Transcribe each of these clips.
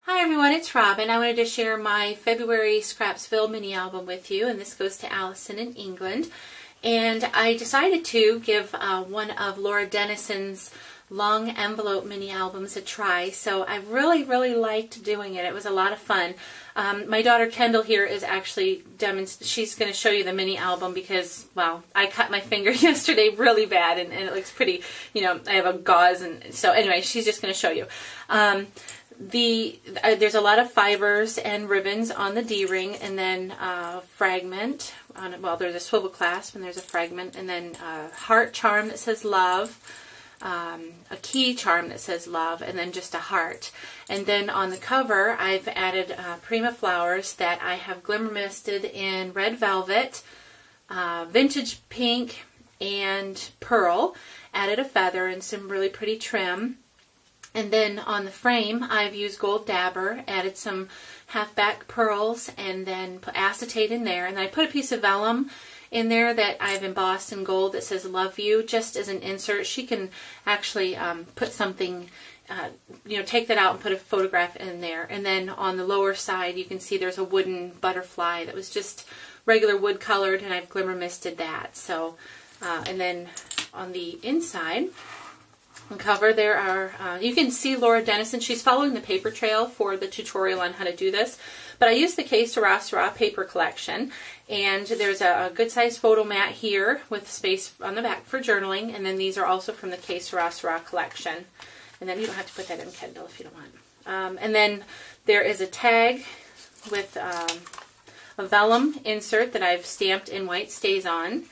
Hi everyone, it's Robin. I wanted to share my February Scrapsville mini album with you, and this goes to Allison in England. And I decided to give one of Laura Dennison's long envelope mini albums a try, so I really liked doing it. It was a lot of fun. My daughter Kendall here is actually she's going to show you the mini album because, well, I cut my finger yesterday really bad and it looks pretty, you know, I have a gauze, and so anyway, she's just going to show you. There's a lot of fibers and ribbons on the D-ring, and then fragment. Well, there's a swivel clasp and there's a fragment, and then a heart charm that says love, a key charm that says love, and then just a heart. And then on the cover, I've added Prima flowers that I have glimmer misted in red velvet, vintage pink, and pearl. Added a feather and some really pretty trim. And then on the frame, I've used gold dabber, added some half-back pearls, and then put acetate in there. And then I put a piece of vellum in there that I've embossed in gold that says love you, just as an insert. She can actually put something, you know, take that out and put a photograph in there. And then on the lower side, you can see there's a wooden butterfly that was just regular wood colored, and I've glimmer misted that. So, and then on the inside, cover there are, you can see Laura Dennison. She's following the paper trail for the tutorial on how to do this, but I used the Que Sera Sera paper collection, and there's a good sized photo mat here with space on the back for journaling, and then these are also from the Que Sera Sera collection, and then you don't have to put that in Kindle if you don't want. And then there is a tag with a vellum insert that I've stamped in white stays on.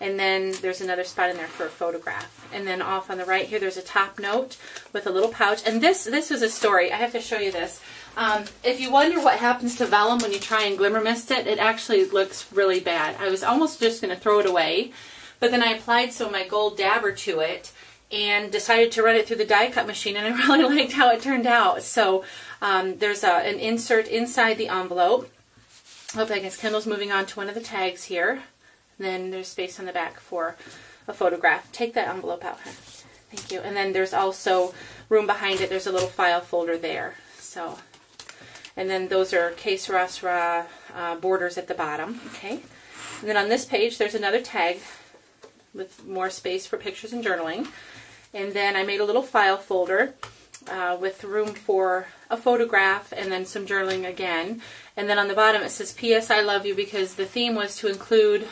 And then there's another spot in there for a photograph. And then off on the right here, there's a top note with a little pouch. And this was a story. I have to show you this. If you wonder what happens to vellum when you try and glimmer mist it, it actually looks really bad. I was almost just going to throw it away, but then I applied some of my gold dabber to it and decided to run it through the die cut machine, and I really liked how it turned out. So there's an insert inside the envelope. I guess Kendall's moving on to one of the tags here. And then there's space on the back for a photograph. Take that envelope out, huh? Thank you. And then there's also room behind it. There's a little file folder there. So, and then those are Que Sera Sera borders at the bottom. Okay. And then on this page, there's another tag with more space for pictures and journaling. And then I made a little file folder with room for a photograph and then some journaling again. And then on the bottom it says P.S. I love you, because the theme was to include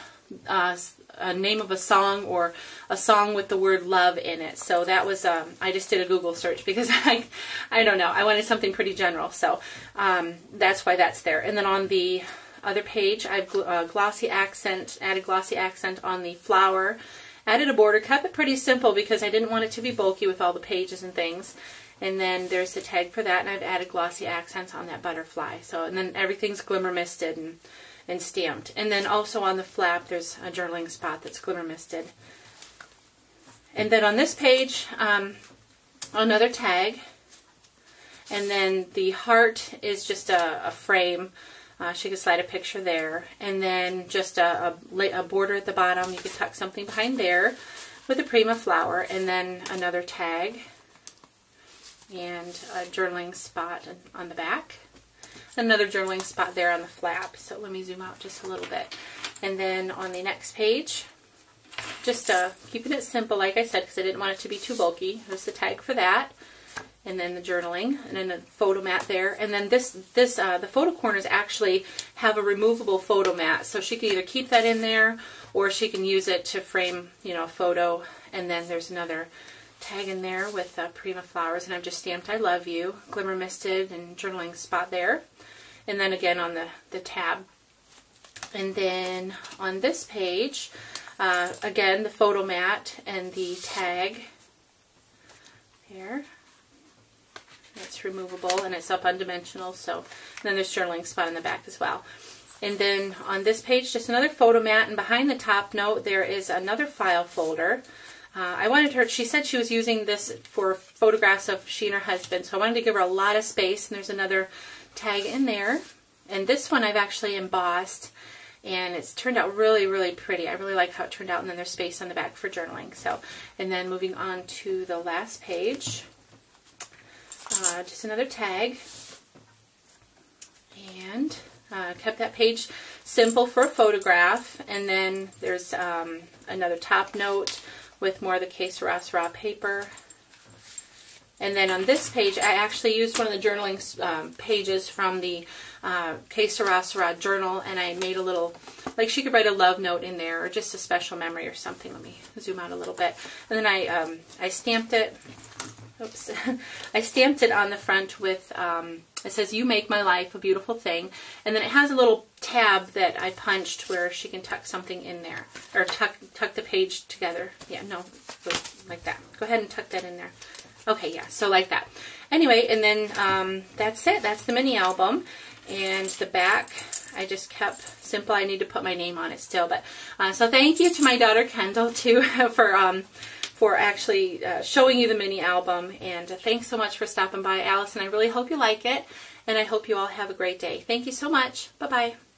a name of a song or a song with the word love in it. So that was, I just did a Google search because I don't know, I wanted something pretty general. So that's why that's there. And then on the other page, I've glossy accent, added glossy accent on the flower, added a border, kept it pretty simple because I didn't want it to be bulky with all the pages and things. And then there's the tag for that, and I've added glossy accents on that butterfly. So, and then everything's glimmer misted and stamped. And then also on the flap there's a journaling spot that's glimmer misted. And then on this page, another tag. And then the heart is just a frame. She could slide a picture there. And then just a border at the bottom. You could tuck something behind there with a Prima flower. And then another tag. And a journaling spot on the back. Another journaling spot there on the flap. So let me zoom out just a little bit. And then on the next page, just keeping it simple, like I said, because I didn't want it to be too bulky. There's the tag for that. And then the journaling, and then a photo mat there. And then the photo corners actually have a removable photo mat. So she can either keep that in there, or she can use it to frame, you know, a photo. And then there's another tag in there with Prima flowers, and I've just stamped I love you, glimmer misted, and journaling spot there. And then again on the tab. And then on this page, again the photo mat and the tag here. It's removable and it's up undimensional, so and then there's journaling spot in the back as well. And then on this page, just another photo mat, and behind the top note there is another file folder. I wanted her, she said she was using this for photographs of she and her husband, so I wanted to give her a lot of space, and there's another tag in there. And this one I've actually embossed, and it's turned out really pretty. I really like how it turned out, and then there's space on the back for journaling. So, and then moving on to the last page, just another tag. And kept that page simple for a photograph. And then there's another top note with more of the Que Sera Sera paper. And then on this page, I actually used one of the journaling pages from the Que Sera Sera journal, and I made a little, like she could write a love note in there, or just a special memory or something. Let me zoom out a little bit. And then I stamped it. Oops. I stamped it on the front with, it says, "You make my life a beautiful thing." And then it has a little tab that I punched where she can tuck something in there, or tuck the page together. Yeah, no, like that. Go ahead and tuck that in there. Okay, yeah, so like that. Anyway, and then that's it. That's the mini album. And the back, I just kept simple. I need to put my name on it still. But so thank you to my daughter Kendall, too, for actually showing you the mini album. And thanks so much for stopping by, Alice. And I really hope you like it. And I hope you all have a great day. Thank you so much. Bye-bye.